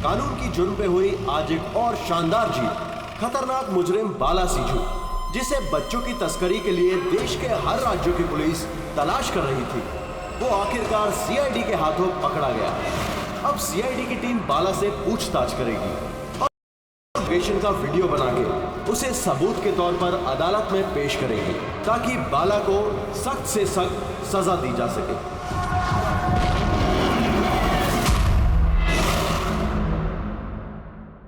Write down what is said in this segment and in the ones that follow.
कानून की जुर्म पे हुई आज एक और शानदार जीत। खतरनाक मुजरिम बाला सिंजू, जिसे बच्चों की तस्करी के लिए देश के हर राज्यों की पुलिस तलाश कर रही थी, वो आखिरकार सीआईडी के हाथों पकड़ा गया। अब सीआईडी की टीम बाला से पूछताछ करेगी और इन्वेस्टिगेशन का वीडियो बना के उसे सबूत के तौर पर अदालत में पेश करेगी, ताकि बाला को सख्त से सख्त सजा दी जा सके।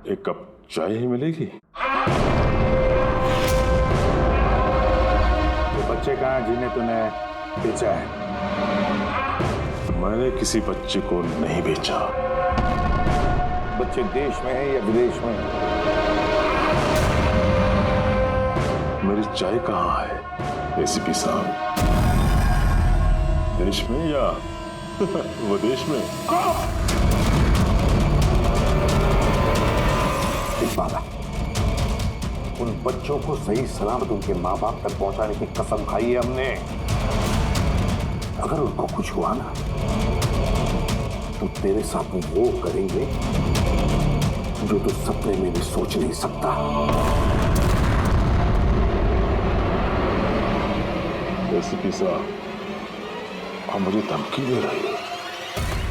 एक कप चाय ही मिलेगी? ये बच्चे कहाँ जिन्हें तूने बेचा है? मैंने किसी बच्चे को नहीं बेचा। बच्चे देश में है या विदेश में? मेरी चाय कहाँ है एसीपी साहब? देश में या विदेश में? बाबा, उन बच्चों को सही सलामत उनके माँ बाप तक पहुंचाने की कसम खाई है हमने। अगर उनको कुछ हुआ ना, तो तेरे साथ वो करेंगे जो तू सपने में भी सोच नहीं सकता। एसीपी साहब, आप मुझे धमकी दे रहे हो?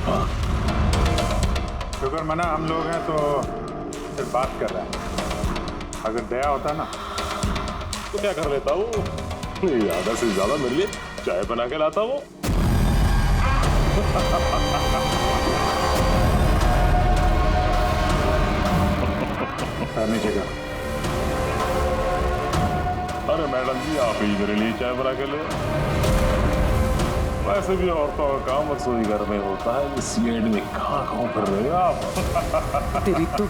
हाँ? शुक्र मना हम लोग हैं तो सिर्फ बात कर रहा है। अगर दया होता ना तो क्या कर लेता वो? ज्यादा से ज्यादा मेरे लिए चाय बना के लाता वो। नीचे का। अरे मैडम जी, आप ही मेरे लिए चाय बना के ले। वैसे भी औरतों का काम रसोई घर में होता है, सीआईडी में कहाँ फिर रहे हो आप? तेरी तो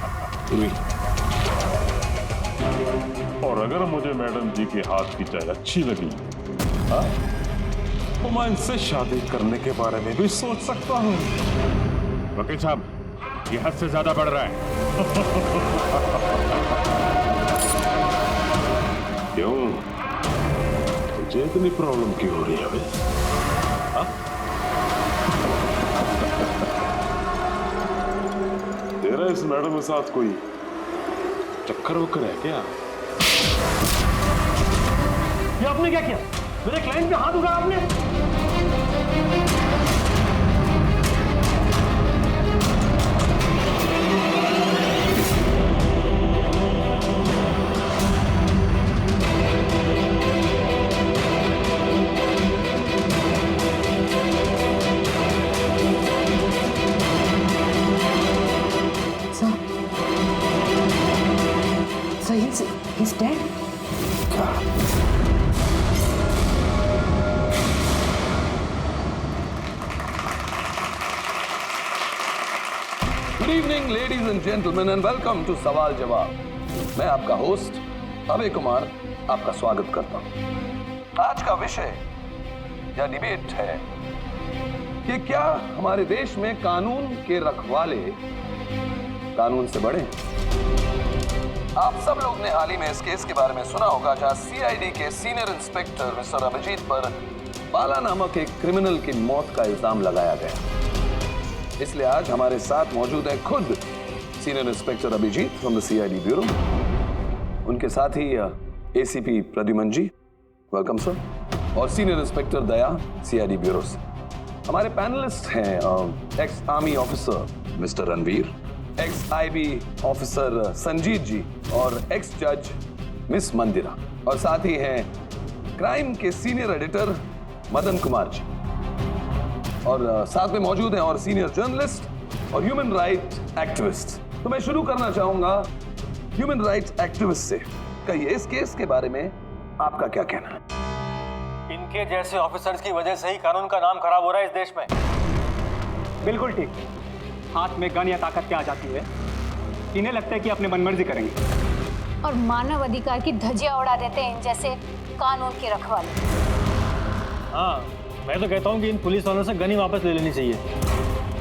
और अगर मुझे मैडम जी के हाथ की चाय अच्छी लगी, हाँ, तो मैं इनसे शादी करने के बारे में भी सोच सकता हूँ। वकील साहब, ये हद से ज्यादा बढ़ रहा है। क्यों? तुझे इतनी प्रॉब्लम क्यों हो रही है भाई? हाँ? तेरा इस मैडम के साथ कोई चक्कर वक्कर है क्या? ये आपने क्या किया? मेरे क्लाइंट पे हाथ उठाया आपने? He's dead. Good evening, ladies and gentlemen, and welcome to सवाल जवाब। मैं आपका होस्ट अभय कुमार आपका स्वागत करता हूं। आज का विषय या डिबेट है कि क्या हमारे देश में कानून के रखवाले कानून से बड़े हैं? आप सब लोग ने हाल ही में इस केस के बारे में सुना होगा, जहां सीआईडी के सीनियर इंस्पेक्टर मिस्टर अभिजीत पर बाला नामक एक क्रिमिनल की मौत का इल्जाम लगाया गया। इसलिए आज हमारे साथ मौजूद है खुद senior inspector Abhijeet from the CID bureau, उनके साथ ही ACP Pradyuman ji, welcome sir, और senior inspector Daya CID bureau से। हमारे पैनलिस्ट हैं ex army officer mister Ranveer, ex IB officer Sanjeet ji और एक्स जज मिस मंदिरा, और साथ ही हैं क्राइम के सीनियर एडिटर मदन कुमार जी, और साथ में मौजूद हैं और सीनियर जर्नलिस्ट और ह्यूमन राइट एक्टिविस्ट। तो मैं शुरू करना चाहूंगा ह्यूमन राइट एक्टिविस्ट से। कहिए, इस केस के बारे में आपका क्या कहना है? इनके जैसे ऑफिसर्स की वजह से ही कानून का नाम खराब हो रहा है इस देश में। बिल्कुल ठीक। हाथ में गन या ताकत क्या आ जाती है, इन्हें लगता है कि अपने मनमर्जी करेंगे और मानव अधिकार की धज्जियां उड़ा देते हैं इन जैसे कानून के रखवाले। हाँ, मैं तो कहता हूँ कि इन पुलिस वालों से गन ही वापस ले लेनी चाहिए।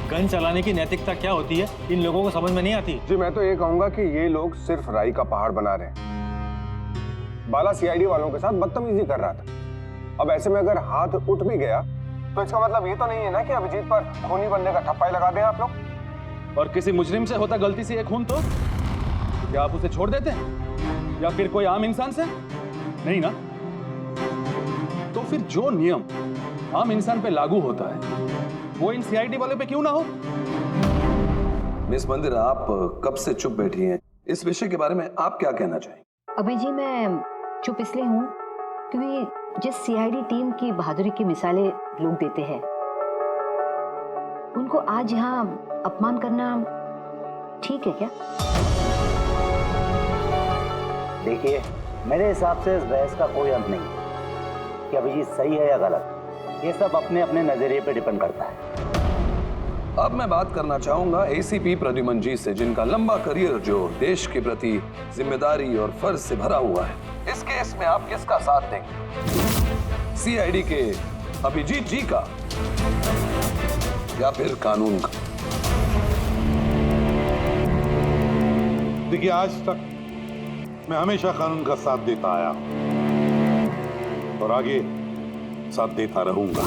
गन चलाने की नैतिकता क्या होती है इन लोगों को समझ में नहीं आती। जी, मैं तो ये कहूंगा कि ये लोग सिर्फ राई का पहाड़ बना रहे हैं। बाला सीआईडी वालों के साथ बदतमीजी कर रहा था। अब ऐसे में अगर हाथ उठ भी गया तो इसका मतलब ये तो नहीं है ना कि अभिजीत पर खूनी बनने का ठप्पा ही लगा दें आप लोग। और किसी मुजरिम से होता गलती से एक खून तो क्या आप उसे छोड़ देते हैं या फिर कोई आम इंसान से? नहीं ना। तो फिर जो नियम आम इंसान पे लागू होता है वो इन सीआईडी वाले पे क्यों ना हो? मिस मंदिर, आप कब से चुप बैठी हैं? इस विषय के बारे में आप क्या कहना चाहेंगे? अभी जी मैं चुप इसलिए हूँ क्योंकि जिस सीआईडी टीम की बहादुरी की मिसालें लोग देते हैं उनको आज यहाँ अपमान करना ठीक है क्या? देखिए, मेरे हिसाब से इस बहस का कोई अंत नहीं कि अभिजीत सही है या गलत। ये सब अपने अपने नजरिए पे डिपेंड करता है। अब मैं बात करना चाहूंगा एसीपी प्रद्युमन जी से, जिनका लंबा करियर जो देश के प्रति जिम्मेदारी और फर्ज से भरा हुआ है। इस केस में आप किसका साथ देंगे? सीआईडी के अभिजीत जी का या फिर कानून का? देखिए, आज तक मैं हमेशा कानून का साथ देता आया और आगे साथ देता रहूंगा।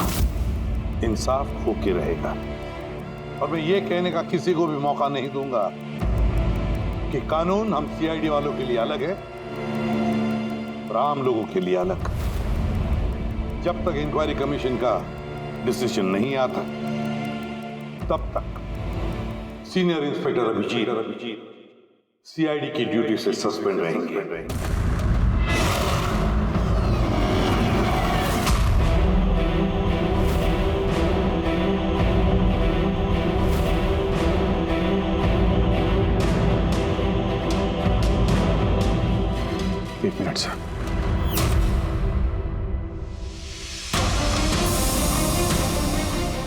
इंसाफ होके रहेगा और मैं ये कहने का किसी को भी मौका नहीं दूंगा कि कानून हम सीआईडी वालों के लिए अलग है और आम लोगों के लिए अलग। जब तक इंक्वायरी कमीशन का डिसीजन नहीं आता तब तक सीनियर इंस्पेक्टर अभिजीत सीआईडी की ड्यूटी से सस्पेंड रहेंगे। एक मिनट सर।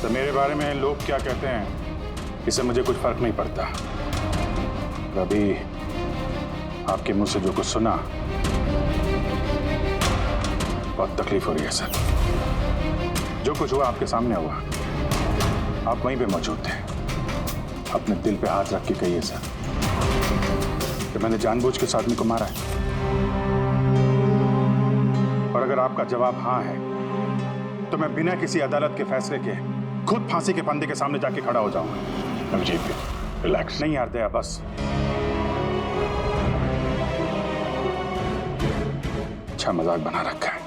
तो मेरे बारे में लोग क्या कहते हैं इससे मुझे कुछ फर्क नहीं पड़ता। अभी आपके मुंह से जो कुछ सुना बहुत तकलीफ हो रही है सर। जो कुछ हुआ आपके सामने हुआ, आप वहीं पे मौजूद थे। अपने दिल पे हाथ रख के कहिए सर कि मैंने जानबूझ के उस आदमी को मारा है। और अगर आपका जवाब हाँ है तो मैं बिना किसी अदालत के फैसले के खुद फांसी के फंदे के सामने जाके खड़ा हो जाऊंगा। अभिजीत, रिलैक्स। नहीं यार दया, बस अच्छा मजाक बना रखा है।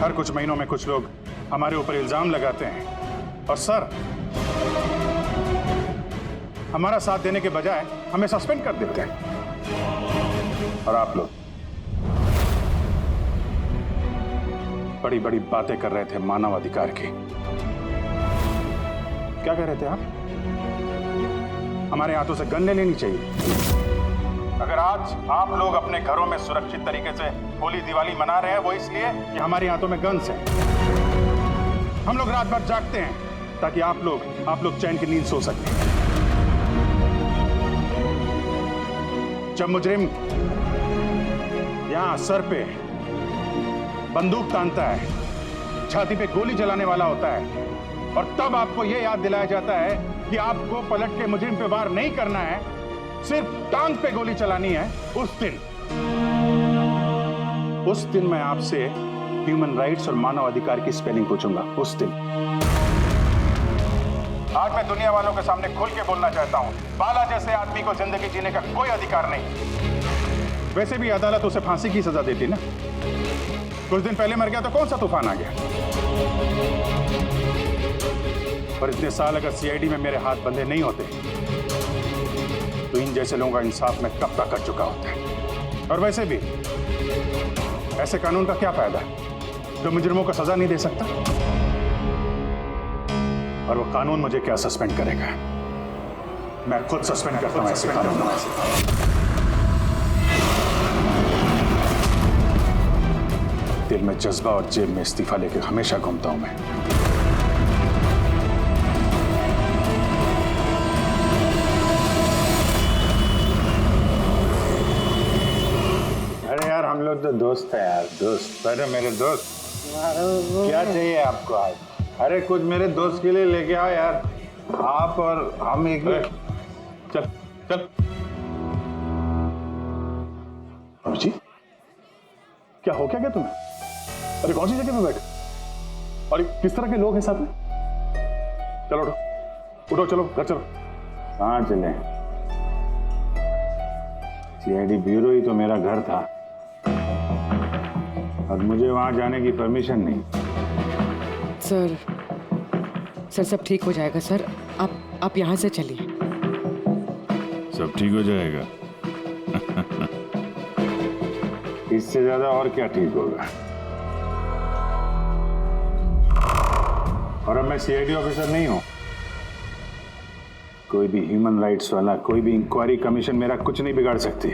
हर कुछ महीनों में कुछ लोग हमारे ऊपर इल्जाम लगाते हैं और सर हमारा साथ देने के बजाय हमें सस्पेंड कर देते हैं। और आप लोग बड़ी बड़ी बातें कर रहे थे मानव अधिकार की। क्या कह रहे थे आप? हमारे हाथों से गन ले लेनी चाहिए। अगर आज आप लोग अपने घरों में सुरक्षित तरीके से होली दिवाली मना रहे हैं वो इसलिए कि हमारे हाथों में गन्स हैं। हम लोग रात भर जागते हैं ताकि आप लोग चैन की नींद सो सकें। जब मुजरिम यहां सर पे बंदूक तानता है, छाती पे गोली चलाने वाला होता है और तब आपको यह याद दिलाया जाता है कि आपको पलट के मुजरिम पे वार नहीं करना है, सिर्फ टांग पे गोली चलानी है। उस दिन मैं आपसे ह्यूमन राइट्स और मानव अधिकार की स्पेलिंग पूछूंगा। उस दिन। आज मैं दुनिया वालों के सामने खुल के बोलना चाहता हूं, बाला जैसे आदमी को जिंदगी जीने का कोई अधिकार नहीं। वैसे भी अदालत उसे फांसी की सजा देती ना। कुछ दिन पहले मर गया तो कौन सा तूफान आ गया। पर इतने साल अगर सीआईडी में मेरे हाथ बंधे नहीं होते तो इन जैसे लोगों का इंसाफ मैं कब तक कर चुका होता है। और वैसे भी ऐसे कानून का क्या फायदा जो मुजरिमों को सजा नहीं दे सकता। और वो कानून मुझे क्या सस्पेंड करेगा? मैं खुद सस्पेंड करता हूं ऐसे कानून। दिल में जज्बा और जेब में इस्तीफा लेकर हमेशा घूमता हूं मैं। अरे यार हम लोग तो दोस्त है यार, दोस्त। अरे मेरे दोस्त, क्या चाहिए आपको आज? अरे कुछ मेरे दोस्त के लिए लेके आओ यार। आप और हम एक चल चल। अभिजीत, क्या हो क्या तुम्हें? अरे कौन सी जगह पे बैठे और किस तरह के लोग हैं साथ में? चलो उठो उठो, चलो घर चलो। कहाँ चले? सीआईडी ब्यूरो ही तो मेरा घर था और मुझे वहां जाने की परमिशन नहीं। सर सब ठीक हो जाएगा सर, आप यहाँ से चलिए। सब ठीक हो जाएगा। इससे ज्यादा और क्या ठीक होगा। और अब मैं सीआईडी ऑफिसर नहीं हूं। कोई भी ह्यूमन राइट्स वाला, कोई भी इंक्वायरी कमीशन मेरा कुछ नहीं बिगाड़ सकती।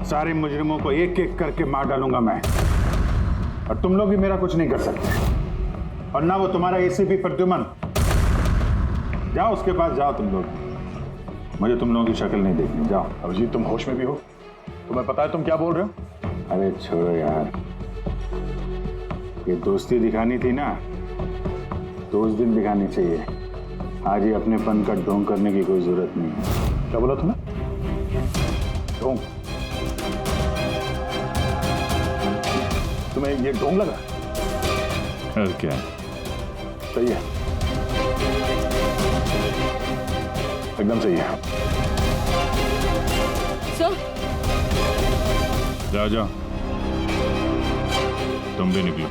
सारे मुजरिमों को एक एक करके मार डालूंगा मैं, और तुम लोग भी मेरा कुछ नहीं कर सकते। और ना वो तुम्हारा एसीपी प्रद्युमन। जाओ उसके पास जाओ तुम लोग, मुझे तुम लोगों की शक्ल नहीं देखनी। जाओ। अभिजीत, तुम होश में भी हो? तुम्हें पता है तुम क्या बोल रहे हो? अरे छोड़ो यार, ये दोस्ती दिखानी थी ना तो उस दिन दिखानी चाहिए। आज ही अपनेपन का ढोंग करने की कोई जरूरत नहीं है। क्या बोला तुमने? ढोंग? तुम्हें ये ढोंग लगा? और क्या? सही है, एकदम सही है। सर जाओ जाओ, तुम भी निकलो।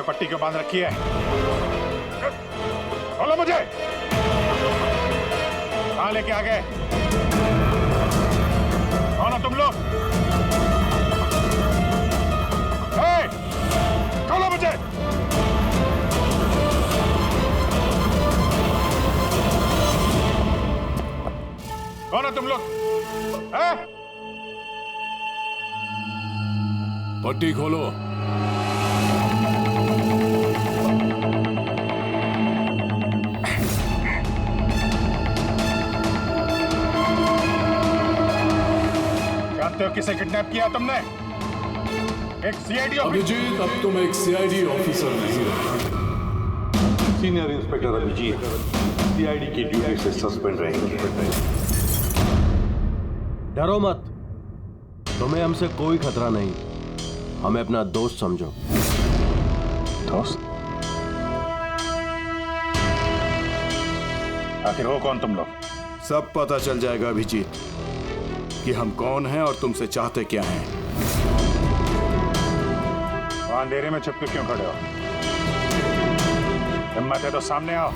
पट्टी क्यों बांध रखी है? बोलो मुझे, कहां लेके आ गए? कौन हो तुम लोग? खोलो मुझे। कौन हो तुम लोग? पट्टी खोलो। किसे किडनैप किया तुमने? एक सीआईडी अभिजीत, अब तुम एक सीआईडी ऑफिसर नहीं हो। सीनियर इंस्पेक्टर अभिजीत सीआईडी की ड्यूटी से सस्पेंड रहेंगे। डरो मत, तुम्हें हमसे कोई खतरा नहीं। हमें अपना दोस्त समझो। दोस्त? आखिर हो कौन तुम लोग? सब पता चल जाएगा अभिजीत कि हम कौन हैं और तुमसे चाहते क्या हैं। वहां अंधेरे में छुपकर क्यों खड़े हो? हिम्मत है तो सामने आओ।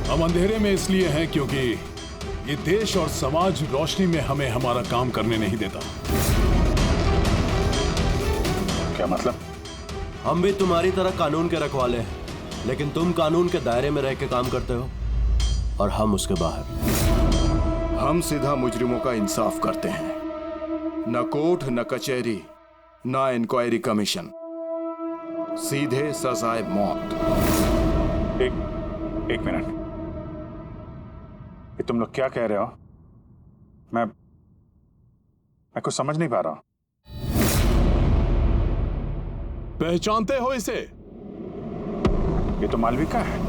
हम अंधेरे में इसलिए हैं क्योंकि ये देश और समाज रोशनी में हमें हमारा काम करने नहीं देता। क्या मतलब? हम भी तुम्हारी तरह कानून के रखवाले हैं, लेकिन तुम कानून के दायरे में रह के काम करते हो और हम उसके बाहर। हम सीधा मुजरिमों का इंसाफ करते हैं, न कोर्ट, न कचहरी, न इंक्वायरी कमीशन, सीधे सजाए मौत। एक मिनट, ये तुम लोग क्या कह रहे हो? मैं कुछ समझ नहीं पा रहा हूं। पहचानते हो इसे? ये तो मालविका है,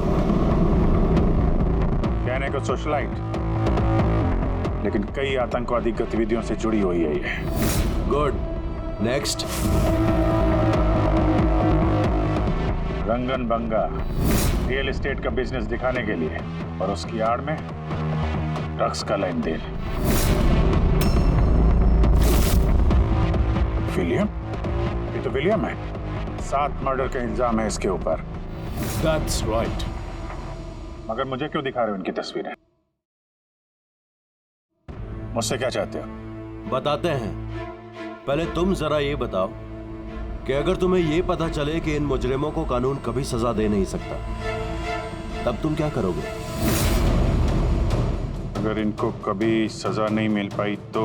कहने को सोशलाइट, लेकिन कई आतंकवादी गतिविधियों से जुड़ी हुई है ये। Good, next. Rangan Banga real estate का बिजनेस दिखाने के लिए, और उसकी आड़ में ड्रग्स का लेन देन। विलियम? ये तो विलियम है। 7 मर्डर का इल्जाम है इसके ऊपर। That's right. मगर मुझे क्यों दिखा रहे हो इनकी तस्वीरें? मुझसे क्या चाहते हो? बताते हैं। पहले तुम जरा ये बताओ कि अगर तुम्हें ये पता चले कि इन मुजरिमों को कानून कभी सजा दे नहीं सकता, तब तुम क्या करोगे? अगर इनको कभी सजा नहीं मिल पाई तो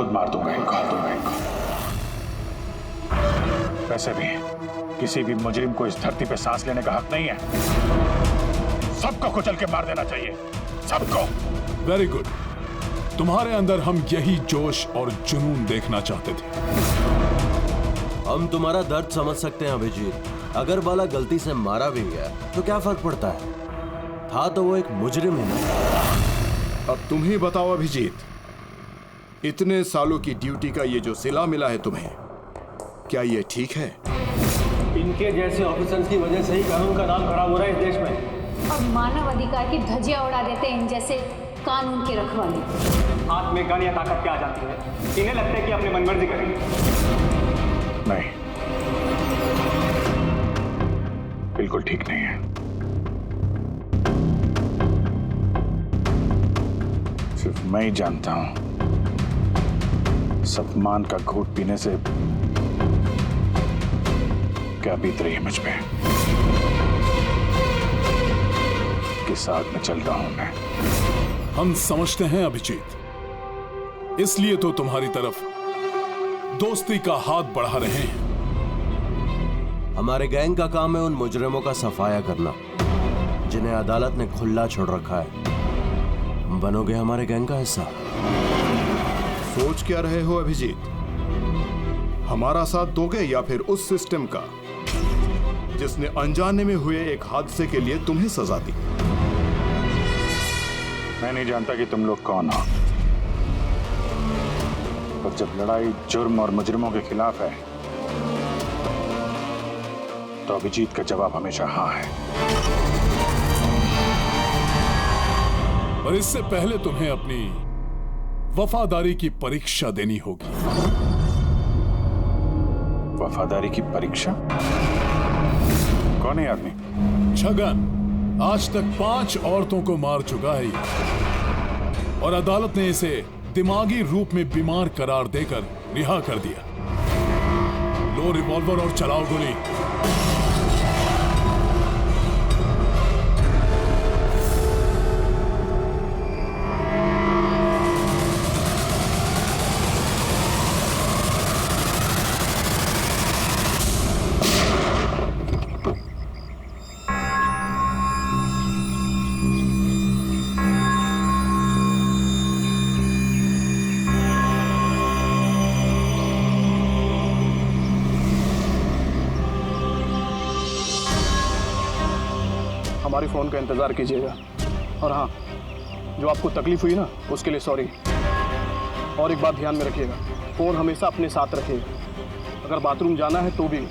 खुद मार दूंगा इनको। वैसे भी किसी भी मुजरिम को इस धरती पे सांस लेने का हक नहीं है। सबको कुचल के मार देना चाहिए, सबको। Very good. तुम्हारे अंदर हम यही जोश और जुनून देखना चाहते थे। हम तुम्हारा दर्द समझ सकते हैं अभिजीत। अगर बाला गलती से मारा भी गया तो क्या फर्क पड़ता है, था तो वो एक मुजरिम ही ना। अब तुम ही बताओ अभिजीत, इतने सालों की ड्यूटी का ये जो सिला मिला है तुम्हें, क्या ये ठीक है? इनके जैसे ऑफिसर्स की वजह से ही कानून का नाम खराब हो रहा है इस देश में। और मानव अधिकार की धज्जियां उड़ा देते हैं इन जैसे कानून के रखवाले। हाथ में गन या ताकत क्या आ जाती है, इन्हें लगता है कि अपने मनमर्जी करेंगे। नहीं, बिल्कुल ठीक नहीं है। सिर्फ मैं ही जानता हूं सम्मान का घूंट पीने से क्या बीत रही है मुझ पे। किस आग में चल रहा हूं मैं। हम समझते हैं अभिजीत, इसलिए तो तुम्हारी तरफ दोस्ती का हाथ बढ़ा रहे हैं। हमारे गैंग का काम है उन मुजरिमों का सफाया करना जिन्हें अदालत ने खुला छोड़ रखा है। बनोगे हमारे गैंग का हिस्सा? सोच क्या रहे हो अभिजीत? हमारा साथ दोगे या फिर उस सिस्टम का जिसने अनजाने में हुए एक हादसे के लिए तुम्हें सजा दी? मैं नहीं जानता कि तुम लोग कौन हो, पर जब लड़ाई जुर्म और मुजरिमों के खिलाफ है तो अभिजीत का जवाब हमेशा हाँ है। और इससे पहले तुम्हें अपनी वफादारी की परीक्षा देनी होगी। वफादारी की परीक्षा? कौन है आदमी? छगन आज तक 5 औरतों को मार चुका है और अदालत ने इसे दिमागी रूप में बीमार करार देकर रिहा कर दिया। लो रिवॉल्वर और चलाओ गोली। हमारी फ़ोन का इंतज़ार कीजिएगा। और हाँ, जो आपको तकलीफ हुई ना उसके लिए सॉरी। और एक बात ध्यान में रखिएगा, फ़ोन हमेशा अपने साथ रखिएगा। अगर बाथरूम जाना है तो भी।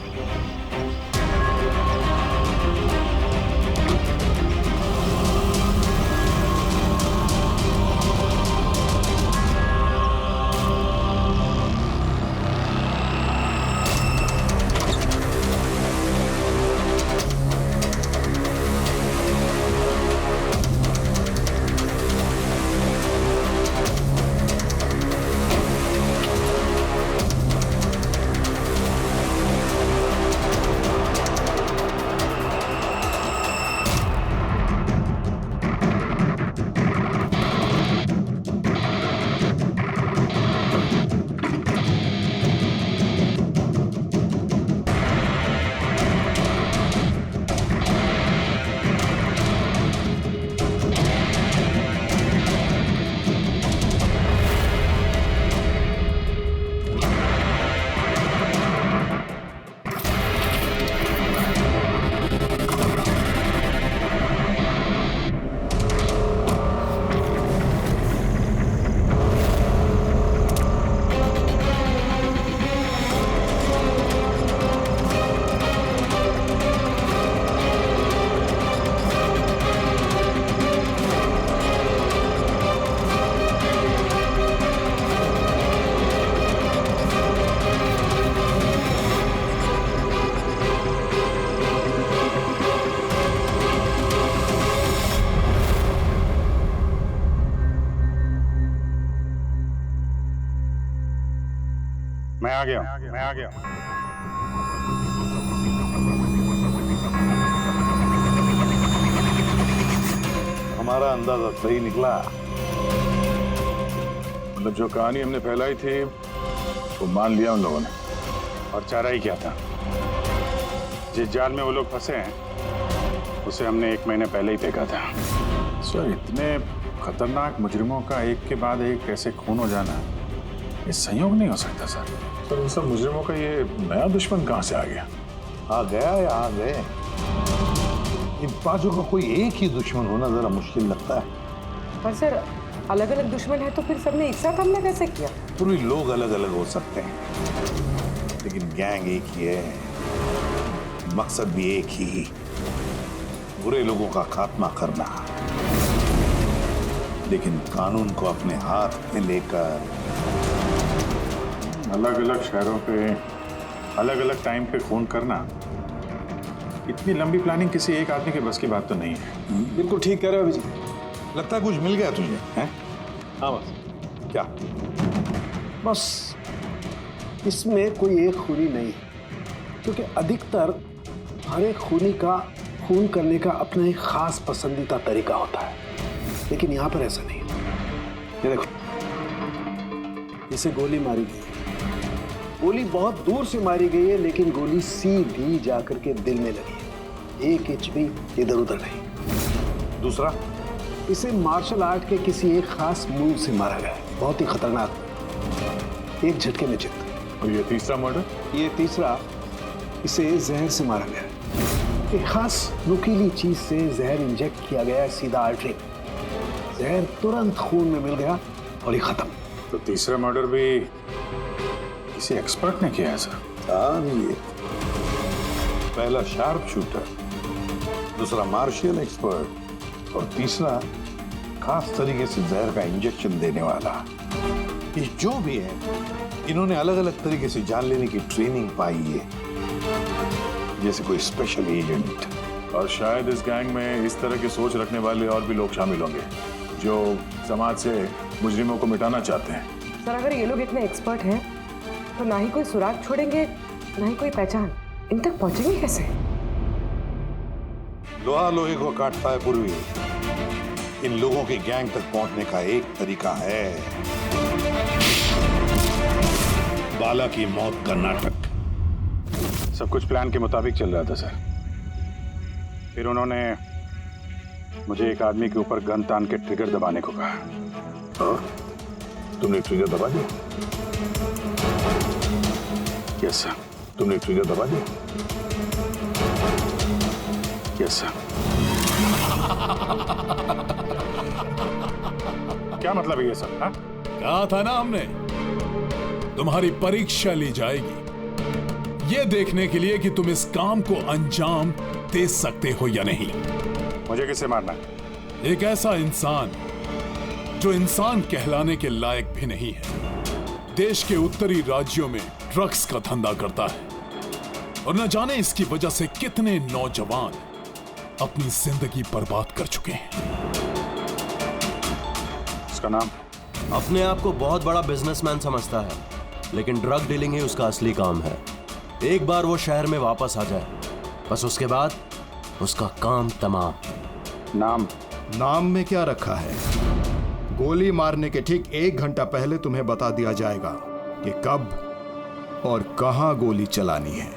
मैं आ गया। हमारा अंदाजा सही निकला। मतलब जो कहानी हमने फैलाई थी वो मान लिया उन लोगों ने, और चारा ही क्या था। जिस जाल में वो लोग फंसे हैं उसे हमने 1 महीने पहले ही फेंका था। सर, इतने खतरनाक मुजरिमों का एक के बाद एक ऐसे खून हो जाना, ये संयोग नहीं हो सकता सर। सर, इन सब मुजरिमों का ये नया दुश्मन कहाँ से आ गया? आ गया या आ गए, इन पांचों का कोई एक ही दुश्मन होना जरा मुश्किल लगता है। पर सर, अलग अलग दुश्मन है तो फिर सबने एक साथ हमला कैसे किया? पूरी लोग अलग अलग हो सकते हैं, लेकिन गैंग एक ही है, मकसद भी एक ही, बुरे लोगों का खात्मा करना। लेकिन कानून को अपने हाथ में लेकर अलग अलग शहरों पे अलग अलग टाइम पे खून करना, इतनी लंबी प्लानिंग किसी एक आदमी के बस की बात तो नहीं है। बिल्कुल ठीक कह रहे हो अभिजीत। लगता है कुछ मिल गया तुझे, हैं? हाँ बस। क्या? बस इसमें कोई एक खूनी नहीं है, क्योंकि अधिकतर हर एक खूनी का खून करने का अपना एक खास पसंदीदा तरीका होता है, लेकिन यहाँ पर ऐसा नहीं है। ये देखो, इसे गोली मारी गई है। गोली बहुत दूर से मारी गई है, लेकिन गोली सीधी जाकर के दिल में लगी है, 1 इंच भी इधर उधर नहीं। दूसरा, इसे मार्शल आर्ट के किसी एक खास मूव से मारा गया है, बहुत ही खतरनाक, एक झटके में चित। और ये तीसरा मर्डर? ये तीसरा, इसे जहर से मारा गया है। एक खास नुकीली चीज से जहर इंजेक्ट किया गया है सीधा आर्टरी, जहर तुरंत खून में मिल गया और ये खत्म। तो तीसरा मर्डर भी किसी एक्सपर्ट ने किया है सर? हाँ, ये पहला शार्प शूटर, दूसरा मार्शियल एक्सपर्ट, और तीसरा खास तरीके से जहर का इंजेक्शन देने वाला। ये जो भी है, इन्होंने अलग अलग तरीके से जान लेने की ट्रेनिंग पाई है, जैसे कोई स्पेशल एजेंट। और शायद इस गैंग में इस तरह की सोच रखने वाले और भी लोग शामिल होंगे जो समाज से मुजरिमों को मिटाना चाहते हैं। सर, अगर ये लोग इतने एक्सपर्ट हैं तो ना ही कोई सुराग छोड़ेंगे, ना ही कोई पहचान। इन तक पहुंचेंगे कैसे? लोहा लोहे को काटता है पूर्वी, इन लोगों की गैंग तक पहुंचने का एक तरीका है, बाला की मौत का नाटक। सब कुछ प्लान के मुताबिक चल रहा था सर। फिर उन्होंने मुझे एक आदमी के ऊपर गन तान के ट्रिगर दबाने को कहा। और तुमने ट्रिगर दबा दिया? Yes sir. तुमने ट्रिगर दबा दिया? Yes sir. क्या मतलब है ये सब? हाँ? कहा था ना हमने, तुम्हारी परीक्षा ली जाएगी ये देखने के लिए कि तुम इस काम को अंजाम दे सकते हो या नहीं। मुझे किससे मारना? एक ऐसा इंसान जो इंसान कहलाने के लायक भी नहीं है, देश के उत्तरी राज्यों में ड्रग्स का धंधा करता है, और न जाने इसकी वजह से कितने नौजवान अपनी जिंदगी बर्बाद कर चुके हैं। उसका नाम? अपने आप को बहुत बड़ा बिजनेसमैन समझता है, लेकिन ड्रग डीलिंग ही उसका असली काम है। एक बार वो शहर में वापस आ जाए, बस उसके बाद उसका काम तमाम। नाम? नाम में क्या रखा है? गोली मारने के ठीक 1 घंटा पहले तुम्हें बता दिया जाएगा कि कब और कहां गोली चलानी है।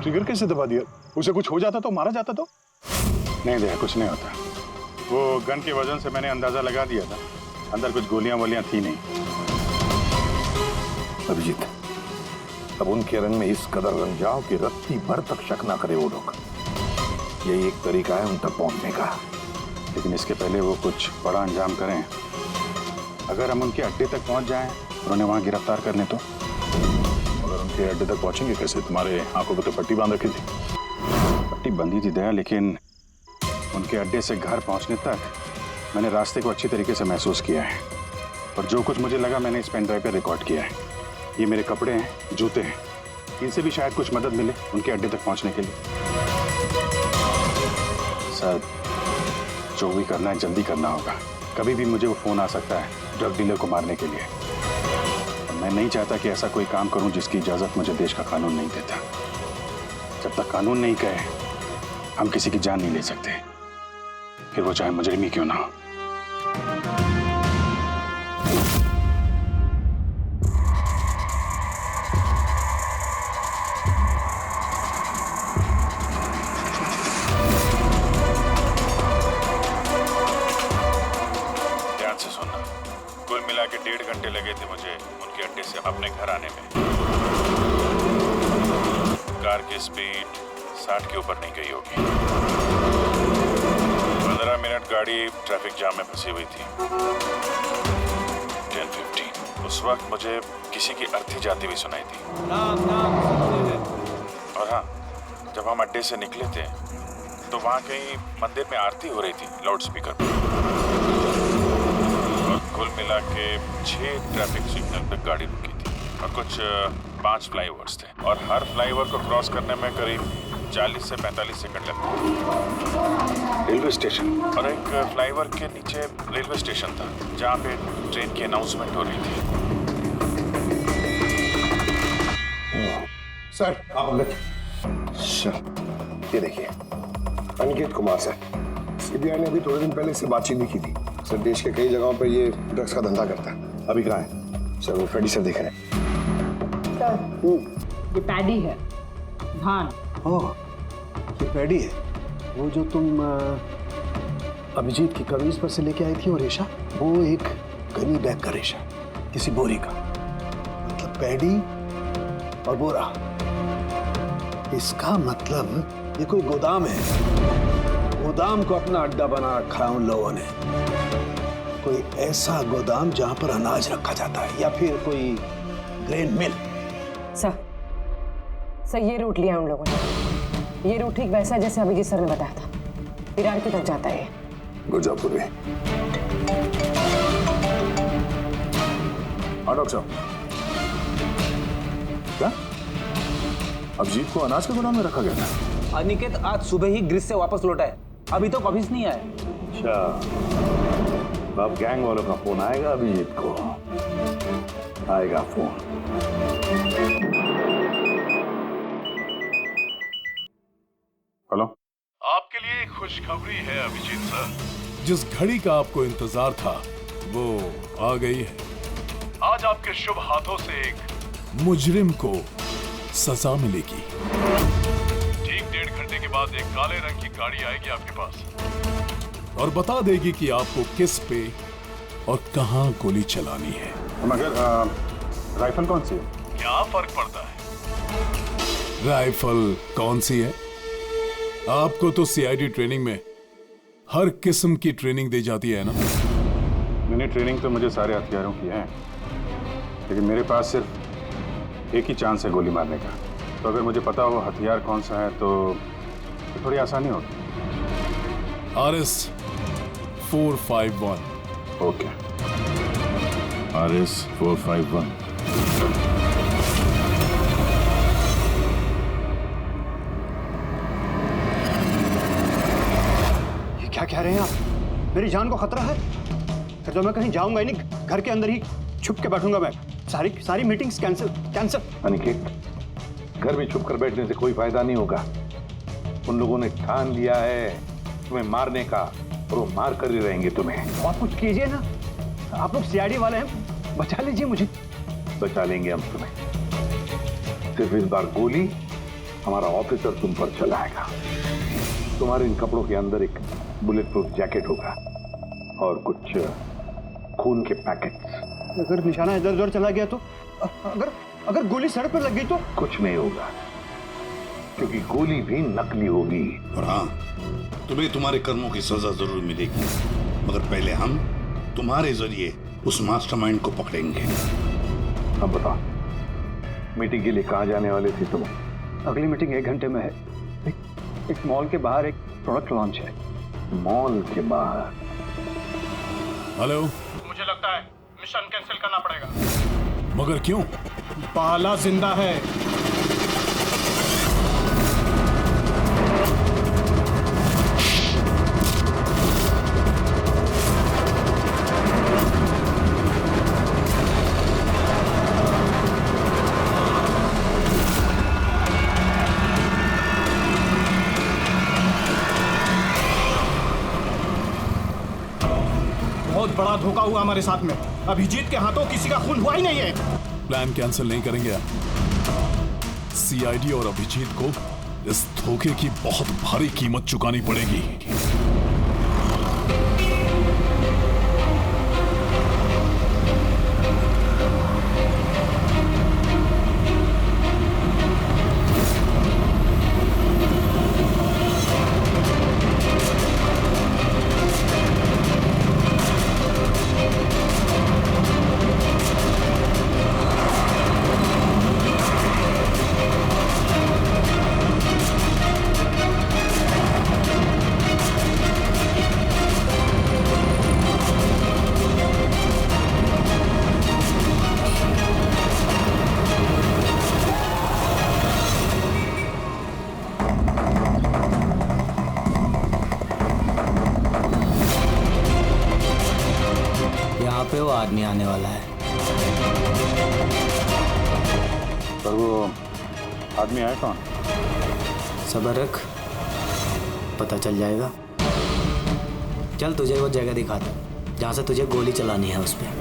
ट्रिगर कैसे दबा दिया? उसे कुछ हो जाता तो, मारा जाता तो? नहीं दया, कुछ नहीं होता। वो गन के वजन से मैंने अंदाजा लगा दिया था, अंदर कुछ गोलियां वोलियां थी नहीं। अभिजीत, अब उनके रंग में इस कदर रंग जाओ कि रत्ती भर तक शक ना करे वो लोग। यही एक तरीका है उन तक पहुंचने का। लेकिन इसके पहले वो कुछ बड़ा अंजाम करें। अगर हम उनके अड्डे तक पहुंच जाएं और उन्हें वहां गिरफ्तार कर लें तो? अगर उनके अड्डे तक पहुंचेंगे कैसे? तुम्हारे आंखों पर तो पट्टी बांध रखी थी। पट्टी बंधी थी दया, लेकिन उनके अड्डे से घर पहुंचने तक मैंने रास्ते को अच्छी तरीके से महसूस किया है, और जो कुछ मुझे लगा मैंने इस पेन ड्राइव पर रिकॉर्ड किया है। ये मेरे कपड़े हैं, जूते हैं, इनसे भी शायद कुछ मदद मिले उनके अड्डे तक पहुंचने के लिए। सर, जो भी करना है जल्दी करना होगा। कभी भी मुझे वो फोन आ सकता है ड्रग डीलर को मारने के लिए, और मैं नहीं चाहता कि ऐसा कोई काम करूं जिसकी इजाजत मुझे देश का कानून नहीं देता। जब तक कानून नहीं कहे हम किसी की जान नहीं ले सकते, फिर वो चाहे मुजरिम ही क्यों ना हो। से सुनना। कुल मिला के 1.5 घंटे लगे थे मुझे उनके अड्डे से अपने घर आने में। कार की स्पीड 60 के ऊपर नहीं गई होगी। 15 मिनट गाड़ी ट्रैफिक जाम में फंसी हुई थी। 10:15 उस वक्त मुझे किसी की अर्थी जाती हुई सुनाई थी। और हाँ, जब हम अड्डे से निकले थे तो वहाँ कहीं मंदिर में आरती हो रही थी लाउड स्पीकर पर। और कुल मिला के 6 ट्रैफिक सिग्नल पर गाड़ी रुकी थी और कुछ 5 फ्लाईओवर्स थे और हर फ्लाईओवर को क्रॉस करने में करीब 40 से 45 सेकंड लगते। रेलवे स्टेशन और एक फ्लाईओवर के नीचे रेलवे स्टेशन था जहाँ पे ट्रेन की अनाउंसमेंट हो रही थी। सर आप अंदर। ये देखिए, अनिकेत कुमार सर। सीबीआई ने अभी थोड़े दिन पहले इससे बातचीत भी की थी। सर देश के कई जगहों पर ये ड्रग्स का धंधा करता है। अभी कहाँ है? सर वो फ्रेडी सर देख रहे हैं। सर ये पैडी है, भान। ओह, ये पैडी है। वो जो तुम अभिजीत की कमीज पर से लेके आई थी वो रेशा, वो एक गनी बैग का रेशा, किसी बोरी का। मतलब पैडी और बोरा, इसका मतलब ये कोई गोदाम है। गोदाम को अपना अड्डा बना रखा है उन लोगों ने। कोई ऐसा गोदाम जहां पर अनाज रखा जाता है या फिर कोई ग्रेन मिल। सर ये रूट लिया उन लोगों ने। ये रूट ठीक वैसा है जैसे अभिजीत सर ने बताया था। विरार की तरफ जाता है। गुरजापुर में। डॉक्टर साहब, क्या अभिजीत को अनाज के गोदाम में रखा गया था? अनिकेत आज सुबह ही ग्रीस से वापस लौटा है, अभी तो वापस नहीं आया। अच्छा, अब गैंग वालों का फोन आएगा अभिजीत को। आएगा फोन। हेलो, आपके लिए एक खुशखबरी है अभिजीत सर। जिस घड़ी का आपको इंतजार था वो आ गई है। आज आपके शुभ हाथों से एक मुजरिम को सजा मिलेगी। ठीक 1.5 घंटे के बाद एक काले रंग की गाड़ी आएगी आपके पास और बता देगी कि आपको किस पे और कहां गोली चलानी है। मगर राइफल कौन सी है? क्या फर्क पड़ता है राइफल कौन सी है? आपको तो सीआईडी ट्रेनिंग में हर किस्म की ट्रेनिंग दी जाती है ना? मैंने ट्रेनिंग तो मुझे सारे हथियारों की है, लेकिन मेरे पास सिर्फ एक ही चांस है गोली मारने का। तो अगर मुझे पता हो हथियार कौन सा है तो थोड़ी आसानी होगी। RS 451। Okay, RS 451। ये क्या कह रहे हैं आप? मेरी जान को खतरा है। फिर तो मैं कहीं जाऊंगा ही नहीं, घर के अंदर ही छुप के बैठूंगा मैं। सारी मीटिंग्स कैंसिल। अनिकेत, घर में छुप कर बैठने से कोई फायदा नहीं होगा। उन लोगों ने ठान लिया है तुम्हें मारने का और वो मार कर ही रहेंगे तुम्हें। आप कुछ कीजिए ना, आप लोग सीआईडी वाले हैं, बचा लीजिए मुझे। बचा लेंगे हम तुम्हें। सिर्फ इस बार गोली हमारा ऑफिसर तुम पर चलाएगा। तुम्हारे इन कपड़ों के अंदर एक बुलेट प्रूफ जैकेट होगा और कुछ खून के पैकेट्स। अगर निशाना इधर उधर चला गया तो? अगर गोली सड़क पर लग गई तो? कुछ नहीं होगा, क्योंकि गोली भी नकली होगी। और हाँ, तुम्हें तुम्हारे कर्मों की सजा जरूर मिलेगी, मगर पहले हम तुम्हारे जरिए उस मास्टरमाइंड को पकड़ेंगे। अब बताओ, मीटिंग के लिए कहाँ जाने वाले थे तुम? अगली मीटिंग 1 घंटे में है। एक मॉल के बाहर एक प्रोडक्ट लॉन्च है। मॉल के बाहर? हेलो, मुझे लगता है मिशन कैंसिल करना पड़ेगा। मगर क्यों? बाला जिंदा है। बहुत बड़ा धोखा हुआ हमारे साथ में। अभिजीत के हाथों किसी का खून हुआ ही नहीं है। प्लान कैंसिल नहीं करेंगे आप। सीआईडी और अभिजीत को इस धोखे की बहुत भारी कीमत चुकानी पड़ेगी। यहाँ पे वो आदमी आने वाला है। पर वो आदमी आया कौन? सब्र रख, पता चल जाएगा। चल तुझे वो जगह दिखाता हूँ जहाँ से तुझे गोली चलानी है उस पर।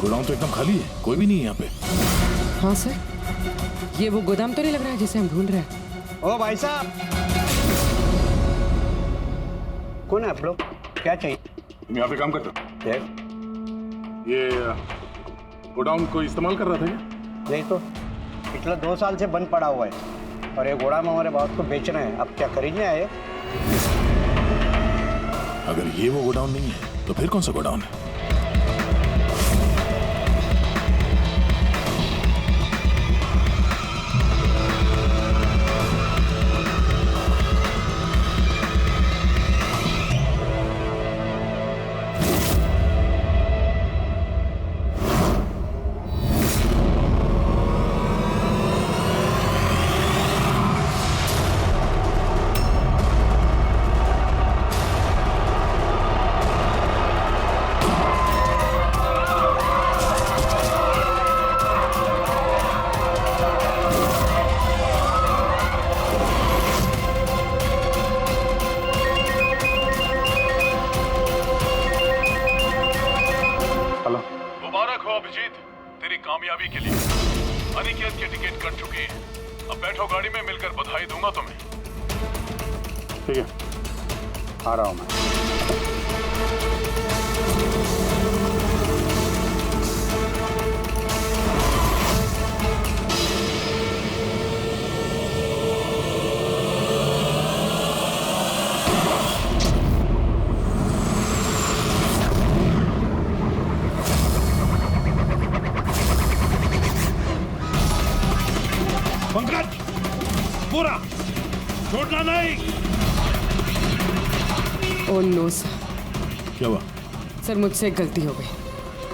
गोदाम तो एकदम खाली है, कोई भी नहीं है यहाँ पे। हाँ सर, ये वो गोदाम तो नहीं लग रहा है जिसे हम ढूंढ रहे हैं। ओ भाई साहब, कौन है आप लोग? क्या चाहिए? तुम यहाँ पे काम करते हो? ये गोडाउन को इस्तेमाल कर रहा था क्या? नहीं तो पिछले 2 साल से बंद पड़ा हुआ है और ये गोदाम हमारे बॉस को बेचना है। अब क्या खरीदने आए? अगर ये वो गोडाउन नहीं है तो फिर कौन सा गोडाउन है? मुबारक हो अभिजीत, तेरी कामयाबी के लिए। अनिकेत के टिकट कट चुकी है। अब बैठो गाड़ी में, मिलकर बधाई दूंगा तुम्हें। ठीक है, आ रहा हूं मैं। पंकज, पूरा छोड़ना नहीं। Oh no sir. क्या हुआ? सर मुझसे एक गलती हो गई।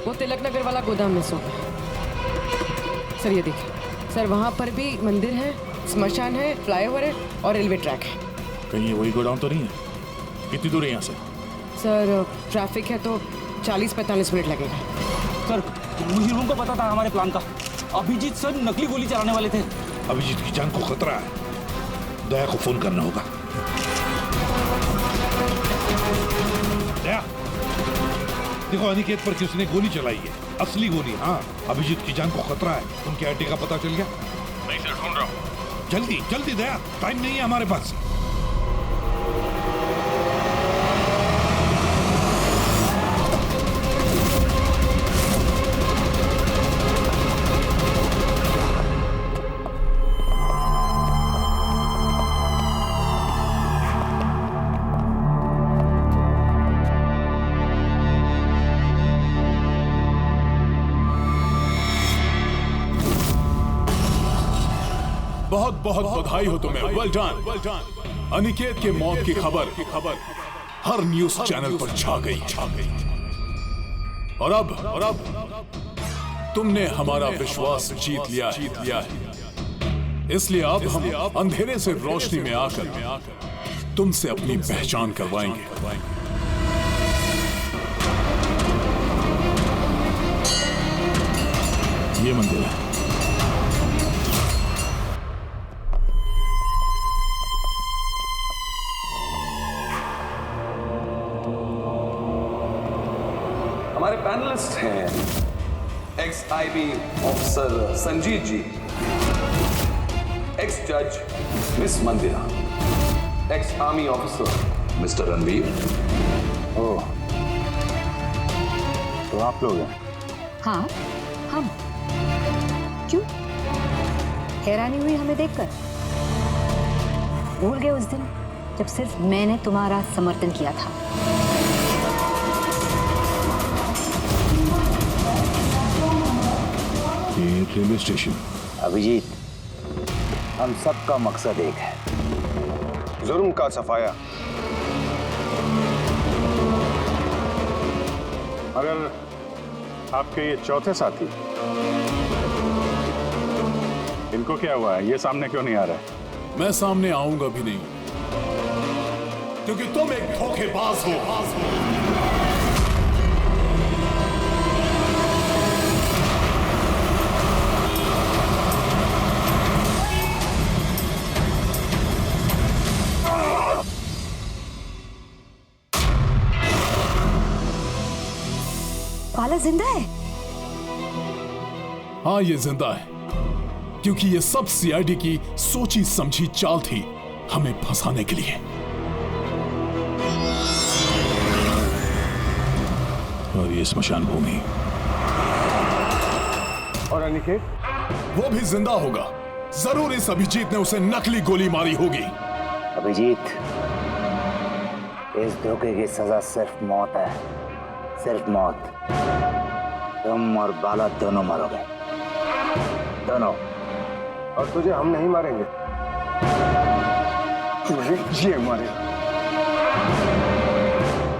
वो तिलक नगर वाला गोदाम में सो गया। सर ये देखिए सर, वहाँ पर भी मंदिर है, स्मशान है, फ्लाईओवर है और रेलवे ट्रैक है। कहीं ये वही गोडाउन तो नहीं है? कितनी दूर है यहाँ से? सर ट्रैफिक है तो 40-45 मिनट लगेगा। सर मुझे को पता था हमारे प्लान का। अभिजीत सर नकली गोली चलाने वाले थे। अभिजीत की जान को खतरा है, दया को फोन करना होगा। दया, देखो अनिकेत पर किसने गोली चलाई है, असली गोली। हाँ, अभिजीत की जान को खतरा है। उनके अड्डे का पता चल गया? नहीं सर, ढूंढ रहा हूँ। जल्दी जल्दी दया, टाइम नहीं है हमारे पास। बहुत बहुत बधाई हो तुम्हें, वेल डन। अनिकेत के मौत की खबर हर न्यूज चैनल पर छा गई। और अब तुमने हमारा विश्वास जीत लिया है। इसलिए अब हम अंधेरे से रोशनी में आकर तुमसे अपनी पहचान करवाएंगे। ये मंदिर है। हमारे पैनलिस्ट हैं ex IB officer Sanjeet ji, ex जज miss Mandira, ex army officer mister Ranveer. Oh, तो आप लोग हैं? हाँ, हम। क्यों? हैरानी हुई हमें देखकर? भूल गए उस दिन जब सिर्फ मैंने तुम्हारा समर्थन किया था? ये रेलवे स्टेशन। अभिजीत, हम सबका मकसद एक है, जुर्म का सफाया। मगर आपके ये चौथे साथी, इनको क्या हुआ है? ये सामने क्यों नहीं आ रहा है? मैं सामने आऊंगा भी नहीं, क्योंकि तुम एक धोखेबाज हो। बाला जिंदा है? हाँ, ये जिंदा है, क्योंकि ये सब सीआईडी की सोची समझी चाल थी हमें फंसाने के लिए। और ये स्मशान भूमि। और अनिकेत? वो भी जिंदा होगा। जरूर इस अभिजीत ने उसे नकली गोली मारी होगी। अभिजीत, इस धोखे की सजा सिर्फ मौत है, सिर्फ मौत। तुम और बाला दोनों मरोगे, दोनों। और तुझे हम नहीं मारेंगे, तुझे ये मारेगा।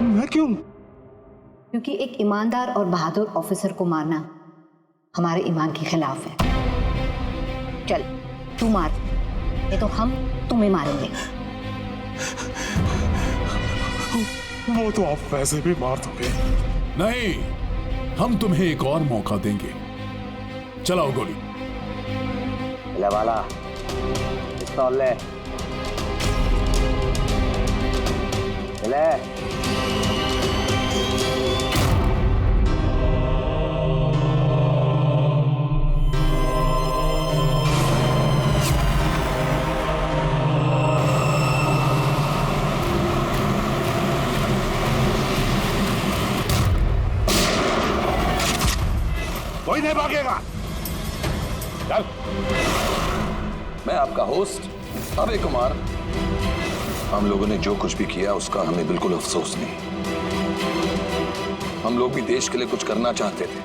मैं क्यों? क्योंकि एक ईमानदार और बहादुर ऑफिसर को मारना हमारे ईमान के खिलाफ है। चल, तू मार, नहीं तो हम तुम्हें मारेंगे। वो तो आप वैसे भी मार दोगे। नहीं, हम तुम्हें एक और मौका देंगे। चलाओ गोली। ले वाला, पिस्तौल ले। ले। कोई नहीं भागेगा। चल। मैं आपका होस्ट अभय कुमार। हम लोगों ने जो कुछ भी किया उसका हमें बिल्कुल अफसोस नहीं। हम लोग भी देश के लिए कुछ करना चाहते थे,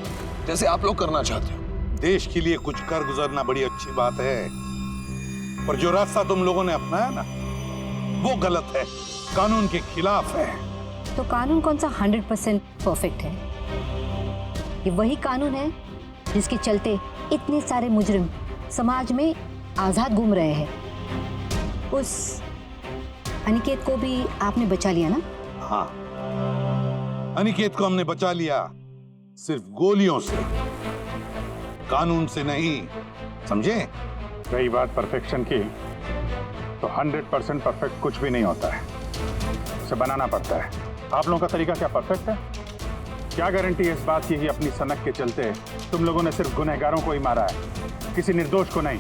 जैसे आप लोग करना चाहते हो। देश के लिए कुछ कर गुजरना बड़ी अच्छी बात है, पर जो रास्ता तुम लोगों ने अपनाया ना, वो गलत है, कानून के खिलाफ है। तो कानून कौन सा 100% परफेक्ट है? ये वही कानून है जिसके चलते इतने सारे मुजरिम समाज में आजाद घूम रहे हैं। उस अनिकेत को भी आपने बचा लिया ना? हाँ, अनिकेत को हमने बचा लिया, सिर्फ गोलियों से, कानून से नहीं, समझे? रही बात परफेक्शन की, तो 100% परफेक्ट कुछ भी नहीं होता है, उसे बनाना पड़ता है। आप लोगों का तरीका क्या परफेक्ट है? क्या गारंटी है इस बात की कि अपनी सनक के चलते तुम लोगों ने सिर्फ गुनहगारों को ही मारा है, किसी निर्दोष को नहीं?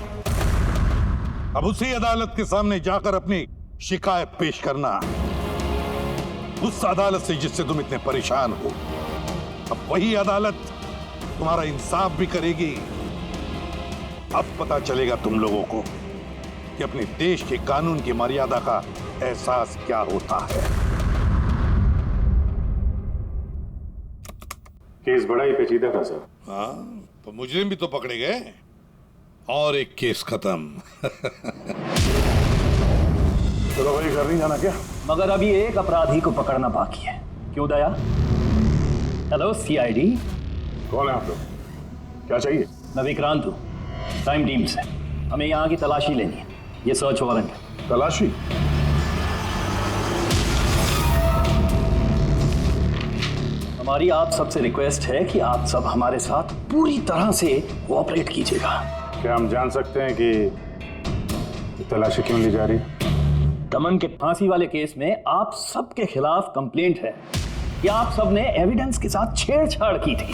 अब उसी अदालत के सामने जाकर अपनी शिकायत पेश करना, उस अदालत से जिससे तुम इतने परेशान हो। अब वही अदालत तुम्हारा इंसाफ भी करेगी। अब पता चलेगा तुम लोगों को कि अपने देश के कानून की मर्यादा का एहसास क्या होता है। केस बड़ा ही पेचीदा था सर। हाँ, तो मुजरिम भी तो पकड़े गए और एक केस खत्म। चलो भाई, घर नहीं जाना क्या? मगर अभी एक अपराधी को पकड़ना बाकी है। क्यों दया? Hello CID. कौन है आप लोग? क्या चाहिए? मैं विक्रांत हूँ, क्राइम टीम से। हमें यहाँ की तलाशी लेनी है। ये सर्च वारंट है। हमारी आप सबसे रिक्वेस्ट है कि आप सब हमारे साथ पूरी तरह से कोऑपरेट कीजिएगा। क्या हम जान सकते हैं कि तलाशी क्यों ली जा रही है? दमन के फांसी वाले केस में आप सबके खिलाफ कंप्लेंट है कि आप सब ने एविडेंस के साथ छेड़छाड़ की थी।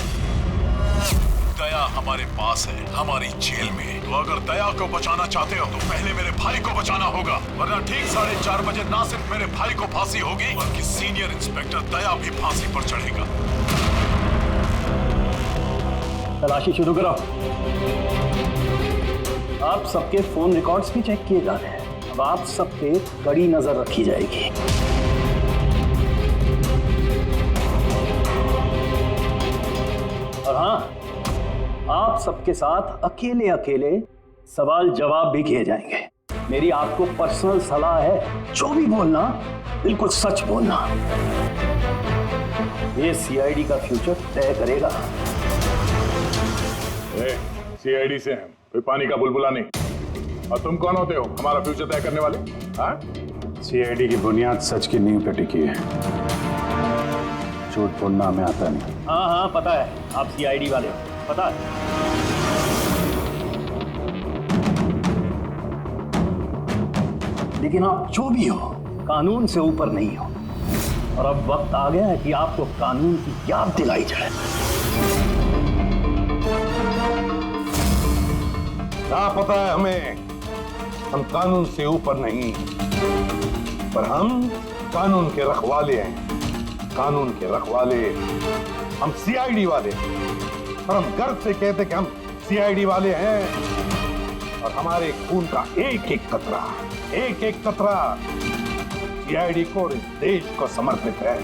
दया हमारे पास है, हमारी जेल में। तो अगर दया को बचाना चाहते हो तो पहले मेरे भाई को बचाना होगा, वरना ठीक 4:30 बजे ना सिर्फ मेरे भाई को फांसी होगी बल्कि सीनियर इंस्पेक्टर दया भी फांसी पर चढ़ेगा। तलाशी शुरू करो। आप सबके फोन रिकॉर्ड्स भी चेक किए जा रहे हैं। अब आप सब पे कड़ी नजर रखी जाएगी। और हाँ, आप सबके साथ अकेले अकेले सवाल जवाब भी किए जाएंगे। मेरी आपको पर्सनल सलाह है, जो भी बोलना बिल्कुल सच बोलना। ये सीआईडी का फ्यूचर तय करेगा। सीआईडी से हैं, कोई पानी का बुलबुला नहीं। और तुम कौन होते हो हमारा फ्यूचर तय करने वाले? हाँ, सीआईडी की बुनियाद सच की नींव पे टिकी है। झूठ बोलना हमें आता नहीं। हाँ हाँ पता है, आप सीआईडी वाले हो, पता है। लेकिन आप जो भी हो, कानून से ऊपर नहीं हो। और अब वक्त आ गया है कि आपको कानून की याद दिलाई जाए। क्या पता है हमें, हम कानून से ऊपर नहीं, पर हम कानून के रखवाले हैं। कानून के रखवाले हम सीआईडी वाले, और हम गर्व से कहते कि हम सीआईडी वाले हैं। और हमारे खून का एक एक कतरा सीआईडी को और इस देश को समर्पित है।